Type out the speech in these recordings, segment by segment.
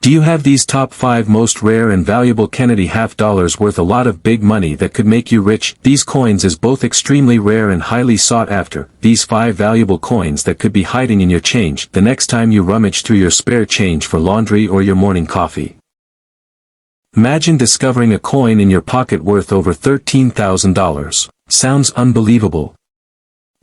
Do you have these top 5 most rare and valuable Kennedy half dollars worth a lot of big money that could make you rich? These coins is both extremely rare and highly sought after. These 5 valuable coins that could be hiding in your change the next time you rummage through your spare change for laundry or your morning coffee. Imagine discovering a coin in your pocket worth over $13,000. Sounds unbelievable.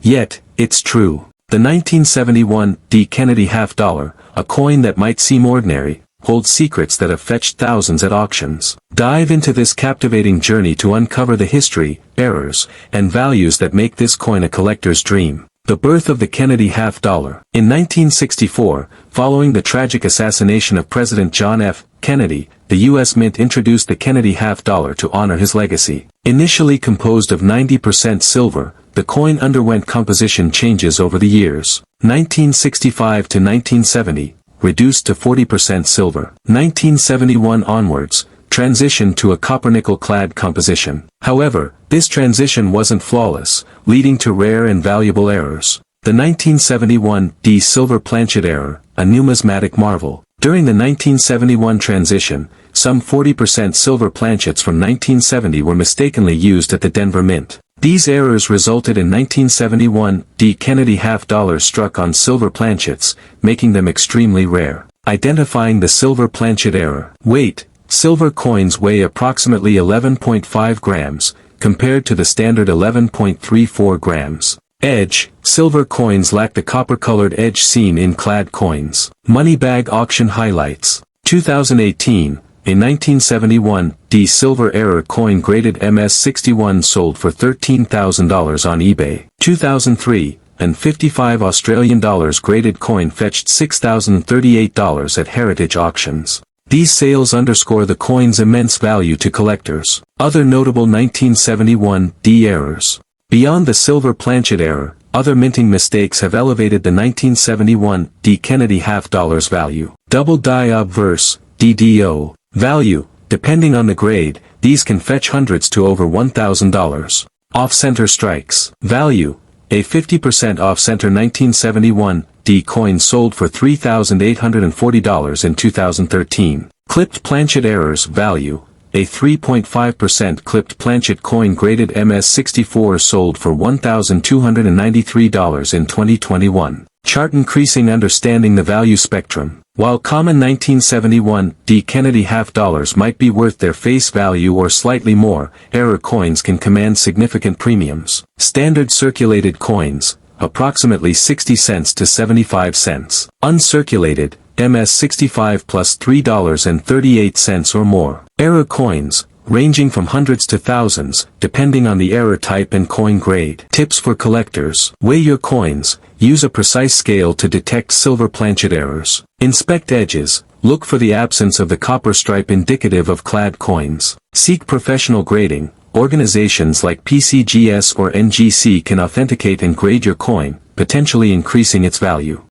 Yet, it's true. The 1971 D. Kennedy half dollar, a coin that might seem ordinary, holds secrets that have fetched thousands at auctions. Dive into this captivating journey to uncover the history, errors, and values that make this coin a collector's dream. The birth of the Kennedy half dollar. In 1964, following the tragic assassination of President John F. Kennedy, the U.S. Mint introduced the Kennedy half dollar to honor his legacy. Initially composed of 90% silver, the coin underwent composition changes over the years. 1965 to 1970, reduced to 40% silver. 1971 onwards, transitioned to a copper-nickel clad composition. However, this transition wasn't flawless, leading to rare and valuable errors. The 1971 D silver planchet error, a numismatic marvel. During the 1971 transition, some 40% silver planchets from 1970 were mistakenly used at the Denver Mint. These errors resulted in 1971 D Kennedy half dollars struck on silver planchets, making them extremely rare. Identifying the silver planchet error. Weight. Silver coins weigh approximately 11.5 grams, compared to the standard 11.34 grams. Edge. Silver coins lack the copper-colored edge seen in clad coins. Money bag auction highlights. 2018. A 1971 D silver error coin graded MS61 sold for $13,000 on eBay. 2003, an 55 Australian dollars graded coin fetched $6,038 at heritage auctions. These sales underscore the coin's immense value to collectors. Other notable 1971 D errors. Beyond the silver planchet error, other minting mistakes have elevated the 1971 D Kennedy half dollars value. Double die obverse, DDO. Value. Depending on the grade, these can fetch hundreds to over $1,000. Off-center strikes. Value. A 50% off-center 1971 D coin sold for $3,840 in 2013. Clipped planchet errors. Value. A 3.5% clipped planchet coin graded MS64 sold for $1,293 in 2021. Chart increasing understanding the value spectrum. While common 1971 D Kennedy half dollars might be worth their face value or slightly more, error coins can command significant premiums. Standard circulated coins, approximately 60 cents to 75 cents. Uncirculated, MS65 plus $3.38 or more. Error coins, ranging from hundreds to thousands, depending on the error type and coin grade. Tips for collectors. Weigh your coins. Use a precise scale to detect silver planchet errors. Inspect edges. Look for the absence of the copper stripe indicative of clad coins. Seek professional grading. Organizations like PCGS or NGC can authenticate and grade your coin, potentially increasing its value.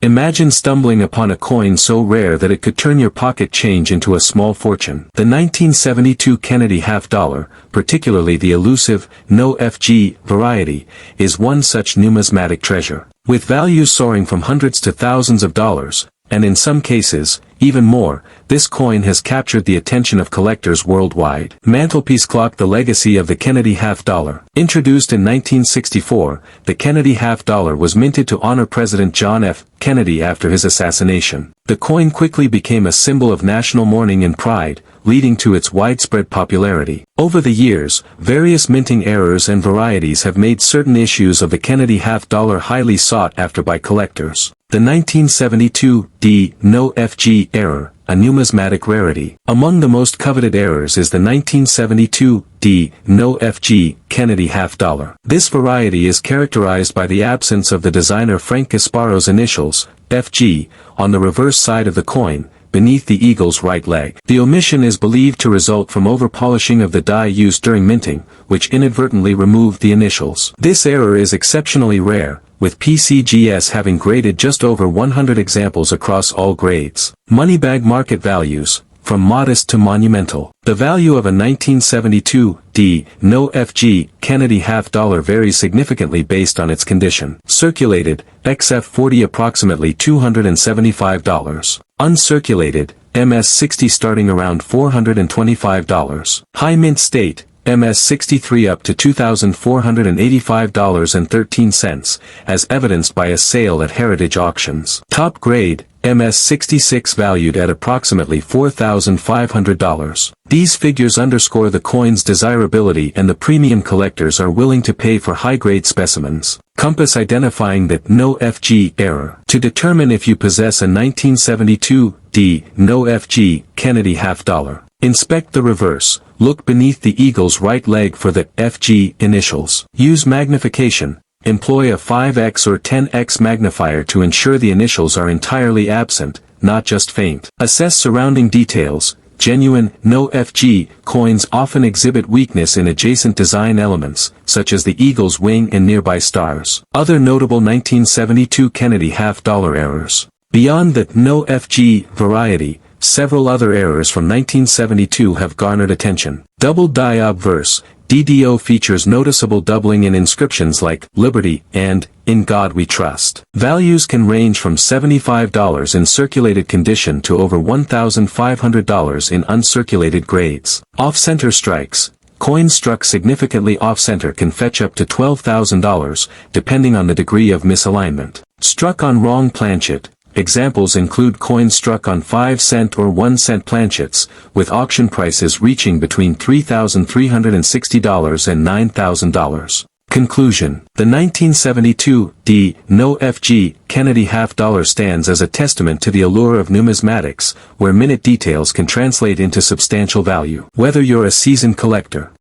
Imagine stumbling upon a coin so rare that it could turn your pocket change into a small fortune. The 1972 Kennedy half dollar, particularly the elusive, no FG variety, is one such numismatic treasure. With values soaring from hundreds to thousands of dollars, and in some cases, even more, this coin has captured the attention of collectors worldwide. Mantelpiece clock. The legacy of the Kennedy half dollar. Introduced in 1964, the Kennedy half dollar was minted to honor President John F. Kennedy after his assassination. The coin quickly became a symbol of national mourning and pride, leading to its widespread popularity. Over the years, various minting errors and varieties have made certain issues of the Kennedy half dollar highly sought after by collectors. The 1972 D no FG error, a numismatic rarity. Among the most coveted errors is the 1972 D no FG Kennedy half dollar. This variety is characterized by the absence of the designer Frank Gasparo's initials, FG, on the reverse side of the coin, beneath the eagle's right leg. The omission is believed to result from over-polishing of the die used during minting, which inadvertently removed the initials. This error is exceptionally rare, with PCGS having graded just over 100 examples across all grades. Money bag market values, from modest to monumental. The value of a 1972 D no FG Kennedy half dollar varies significantly based on its condition. Circulated, XF40 approximately $275. Uncirculated, MS-60 starting around $425. High mint state, MS-63 up to $2,485.13, as evidenced by a sale at Heritage Auctions. Top grade, MS-66 valued at approximately $4,500. These figures underscore the coin's desirability and the premium collectors are willing to pay for high-grade specimens. Compass identifying the no FG error. To determine if you possess a 1972 D no FG Kennedy half dollar, inspect the reverse. Look beneath the eagle's right leg for the FG initials. Use magnification. Employ a 5x or 10x magnifier to ensure the initials are entirely absent, not just faint. Assess surrounding details. Genuine, no FG, coins often exhibit weakness in adjacent design elements, such as the eagle's wing and nearby stars. Other notable 1972 Kennedy half-dollar errors. Beyond the no FG variety, several other errors from 1972 have garnered attention. Double die obverse, DDO features noticeable doubling in inscriptions like Liberty and In God We Trust. Values can range from $75 in circulated condition to over $1,500 in uncirculated grades. Off-center strikes. Coins struck significantly off-center can fetch up to $12,000, depending on the degree of misalignment. Struck on wrong planchet. Examples include coins struck on 5-cent or 1-cent planchets, with auction prices reaching between $3,360 and $9,000. Conclusion. The 1972 D no FG Kennedy half-dollar stands as a testament to the allure of numismatics, where minute details can translate into substantial value. Whether you're a seasoned collector,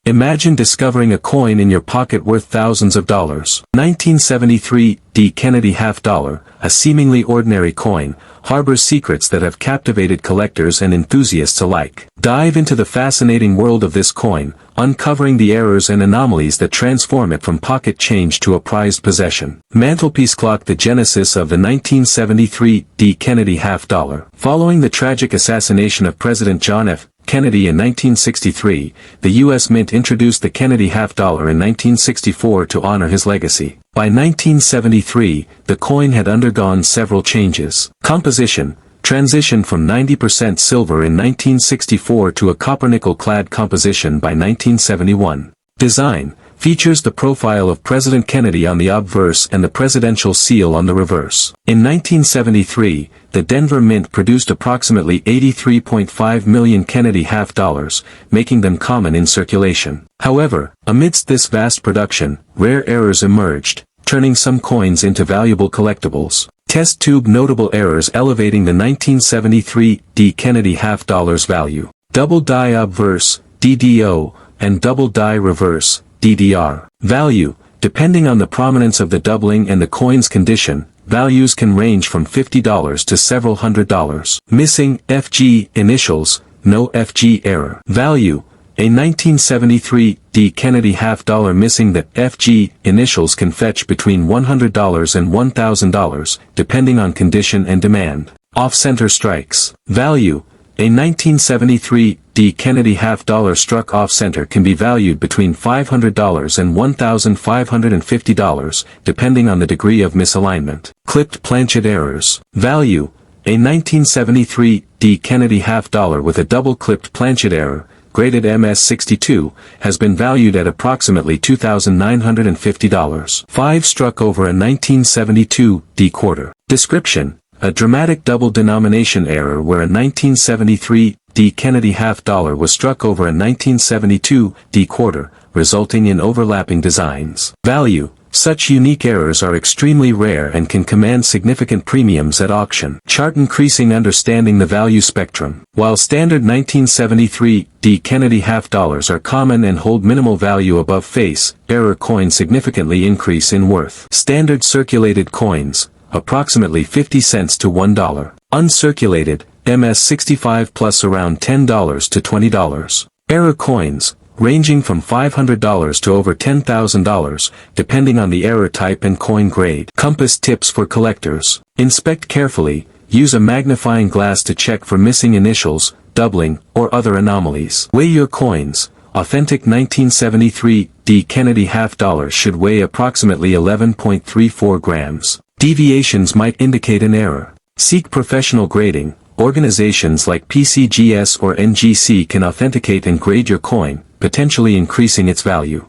imagine discovering a coin in your pocket worth thousands of dollars. 1973 D Kennedy half-dollar, a seemingly ordinary coin, harbors secrets that have captivated collectors and enthusiasts alike. Dive into the fascinating world of this coin, uncovering the errors and anomalies that transform it from pocket change to a prized possession. Mantelpiece clock. The genesis of the 1973 D Kennedy half-dollar. Following the tragic assassination of President John F. Kennedy in 1963, the U.S. Mint introduced the Kennedy half-dollar in 1964 to honor his legacy. By 1973, the coin had undergone several changes. Composition. Transition from 90% silver in 1964 to a copper-nickel-clad composition by 1971. Design. Features the profile of President Kennedy on the obverse and the presidential seal on the reverse. In 1973, the Denver Mint produced approximately 83.5 million Kennedy half-dollars, making them common in circulation. However, amidst this vast production, rare errors emerged, turning some coins into valuable collectibles. Test tube. Notable errors elevating the 1973 D Kennedy half-dollar's value. Double die obverse, DDO, and double die reverse, DDR. Value. Depending on the prominence of the doubling and the coin's condition, values can range from $50 to several $100s. Missing FG initials, no FG error. Value. A 1973 D Kennedy half-dollar missing the FG initials can fetch between $100 and $1,000, depending on condition and demand. Off-center strikes. Value. A 1973 D Kennedy half-dollar struck off-center can be valued between $500 and $1,550, depending on the degree of misalignment. Clipped planchet errors. Value. A 1973 D Kennedy half-dollar with a double-clipped planchet error, graded MS-62, has been valued at approximately $2,950. 5 struck over a 1972 D quarter. Description. A dramatic double denomination error where a 1973 D Kennedy half-dollar was struck over a 1972 D quarter, resulting in overlapping designs. Value. Such unique errors are extremely rare and can command significant premiums at auction. Chart. Increasing understanding the value spectrum. While standard 1973 D Kennedy half-dollars are common and hold minimal value above face, error coins significantly increase in worth. Standard circulated coins, approximately 50 cents to $1. Uncirculated, MS-65 plus around $10 to $20. Error coins, ranging from $500 to over $10,000, depending on the error type and coin grade. Compass tips for collectors. Inspect carefully, use a magnifying glass to check for missing initials, doubling, or other anomalies. Weigh your coins. Authentic 1973 D Kennedy half-dollar should weigh approximately 11.34 grams. Deviations might indicate an error. Seek professional grading. Organizations like PCGS or NGC can authenticate and grade your coin, potentially increasing its value.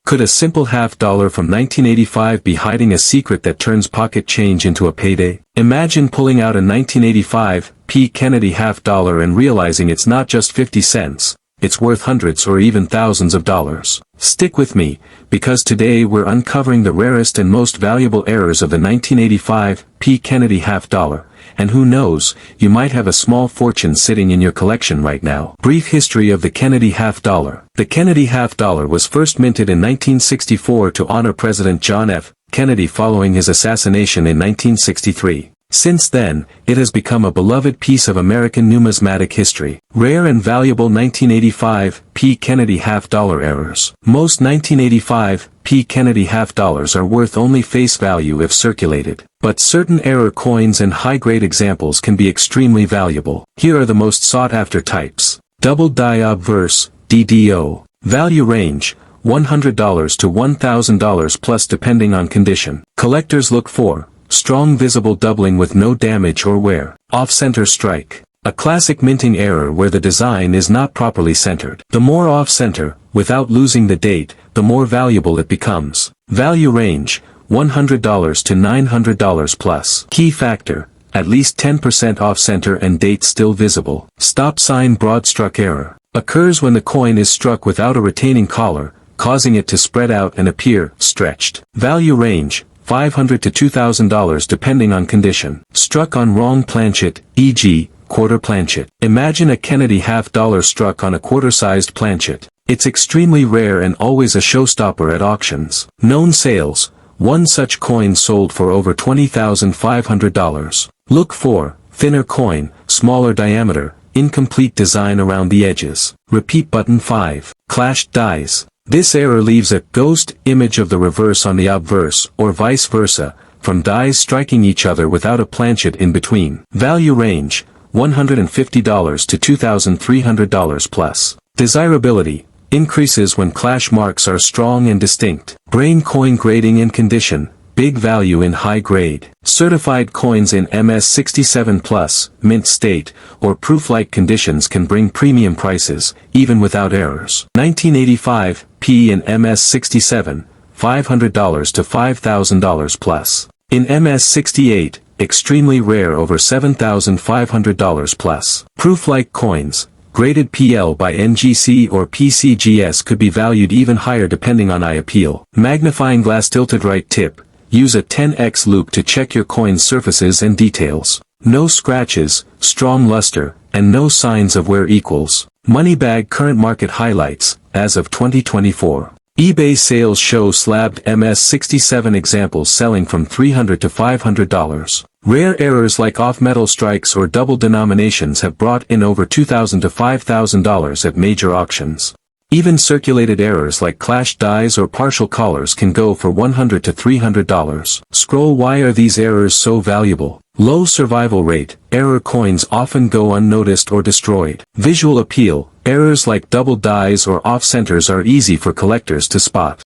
Could a simple $50 from 1985 be hiding a secret that turns pocket change into a payday? Imagine pulling out a 1985 P. Kennedy $50 and realizing it's not just 50 cents, it's worth hundreds or even thousands of dollars. Stick with me, because today we're uncovering the rarest and most valuable errors of the 1985 P. Kennedy $50. And who knows, you might have a small fortune sitting in your collection right now. Brief history of the Kennedy $50. The Kennedy $50 was first minted in 1964 to honor President John F. Kennedy following his assassination in 1963. Since then, it has become a beloved piece of American numismatic history. Rare and valuable 1985 P. Kennedy $50 errors. Most 1985 P. Kennedy $50 are worth only face value if circulated. But certain error coins and high-grade examples can be extremely valuable. Here are the most sought-after types. Double die obverse, DDO. Value range, $100 to $1,000 plus depending on condition. Collectors look for strong visible doubling with no damage or wear. Off-center strike. A classic minting error where the design is not properly centered. The more off-center, without losing the date, the more valuable it becomes. Value range, $100 to $900 plus. Key factor, at least 10% off-center and date still visible. Stop sign broad struck error. Occurs when the coin is struck without a retaining collar, causing it to spread out and appear stretched. Value range, $500 to $2,000 depending on condition. Struck on wrong planchet, e.g., quarter planchet. Imagine a Kennedy $50 struck on a quarter-sized planchet. It's extremely rare and always a showstopper at auctions. Known sales. One such coin sold for over $20,500. Look for thinner coin, smaller diameter, incomplete design around the edges. Repeat button 5. Clashed dies. This error leaves a ghost image of the reverse on the obverse, or vice versa, from dies striking each other without a planchet in between. Value range, $150 to $2,300 plus. Desirability, increases when clash marks are strong and distinct. Brain coin grading and condition, big value in high grade. Certified coins in MS67 plus, mint state, or proof-like conditions can bring premium prices, even without errors. 1985, P in MS67, $500 to $5,000 plus. In MS68, extremely rare over $7,500 plus. Proof-like coins, graded PL by NGC or PCGS could be valued even higher depending on eye appeal. Magnifying glass tilted right tip. Use a 10x loupe to check your coin's surfaces and details. No scratches, strong luster, and no signs of wear equals. Money bag current market highlights, as of 2024. eBay sales show slabbed MS67 examples selling from $300 to $500. Rare errors like off-metal strikes or double denominations have brought in over $2,000 to $5,000 at major auctions. Even circulated errors like clashed dies or partial collars can go for $100 to $300. Scroll. Why are these errors so valuable? Low survival rate. Error coins often go unnoticed or destroyed. Visual appeal. Errors like double dies or off-centers are easy for collectors to spot.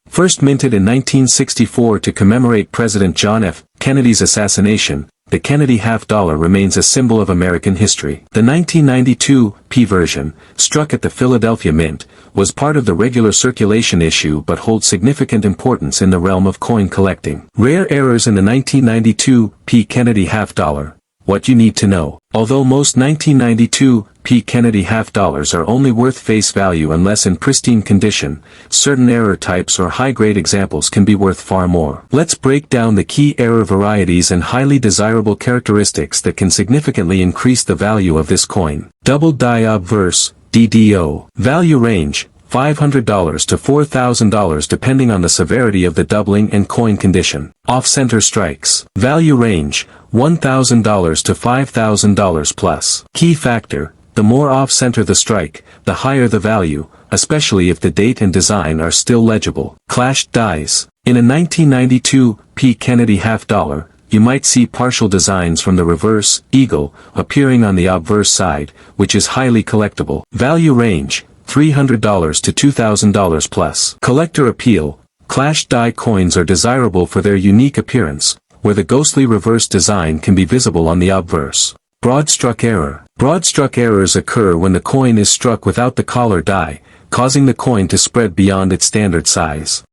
First minted in 1964 to commemorate President John F. Kennedy's assassination, the Kennedy $50 remains a symbol of American history. The 1992 P version, struck at the Philadelphia Mint, was part of the regular circulation issue but holds significant importance in the realm of coin collecting. Rare errors in the 1992 P Kennedy $50. What you need to know. Although most 1992 P Kennedy $50 are only worth face value unless in pristine condition, certain error types or high-grade examples can be worth far more. Let's break down the key error varieties and highly desirable characteristics that can significantly increase the value of this coin. Double die obverse, DDO. Value range, $500 to $4,000 depending on the severity of the doubling and coin condition. Off-center strikes. Value range, $1,000 to $5,000 plus. Key factor, the more off-center the strike, the higher the value, especially if the date and design are still legible. Clashed dies. In a 1992 P Kennedy $50, you might see partial designs from the reverse, eagle, appearing on the obverse side, which is highly collectible. Value range, $300 to $2,000 plus. Collector appeal. Clashed die coins are desirable for their unique appearance, where the ghostly reverse design can be visible on the obverse. Broad-struck error. Broad-struck errors occur when the coin is struck without the collar die, causing the coin to spread beyond its standard size.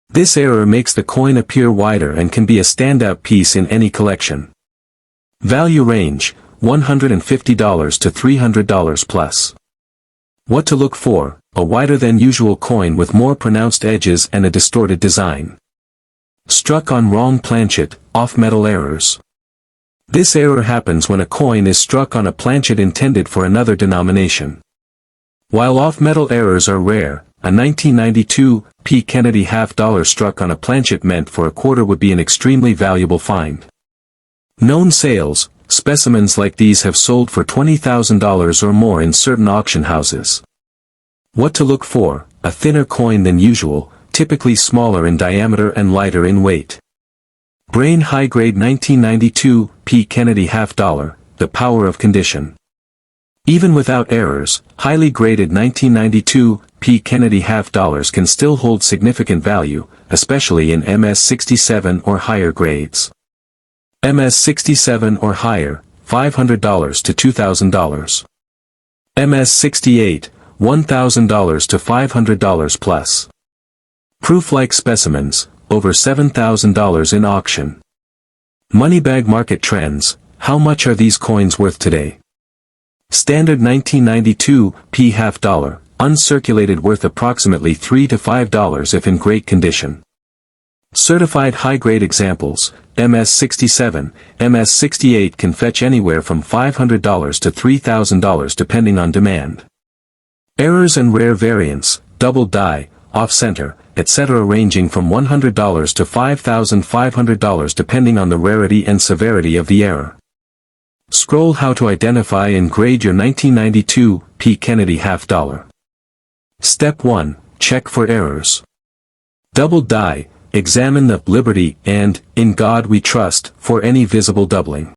This error makes the coin appear wider and can be a standout piece in any collection. Value range, $150 to $300 plus. What to look for: a wider than usual coin with more pronounced edges and a distorted design. Struck on wrong planchet, off-metal errors. This error happens when a coin is struck on a planchet intended for another denomination. While off-metal errors are rare, a 1992 P. Kennedy $half struck on a planchet meant for a quarter would be an extremely valuable find. Known sales: specimens like these have sold for $20,000 or more in certain auction houses. What to look for: a thinner coin than usual, typically smaller in diameter and lighter in weight. Brain high-grade 1992 P. Kennedy $half, the power of condition. Even without errors, highly graded 1992 P. Kennedy $half can still hold significant value, especially in MS-67 or higher grades. MS-67 or higher, $500 to $2,000. MS-68, $1,000 to $500 plus. Proof-like specimens, over $7,000 in auction. Moneybag market trends: how much are these coins worth today? Standard 1992 P. $half, uncirculated, worth approximately $3 to $5 if in great condition. Certified high-grade examples, MS-67, MS-68 can fetch anywhere from $500 to $3,000 depending on demand. Errors and rare variants, double die, off-center, etc. ranging from $100 to $5,500 depending on the rarity and severity of the error. Scroll how to identify and grade your 1992 P. Kennedy $half. Step 1. Check for errors. Double die. Examine the Liberty and In God We Trust for any visible doubling.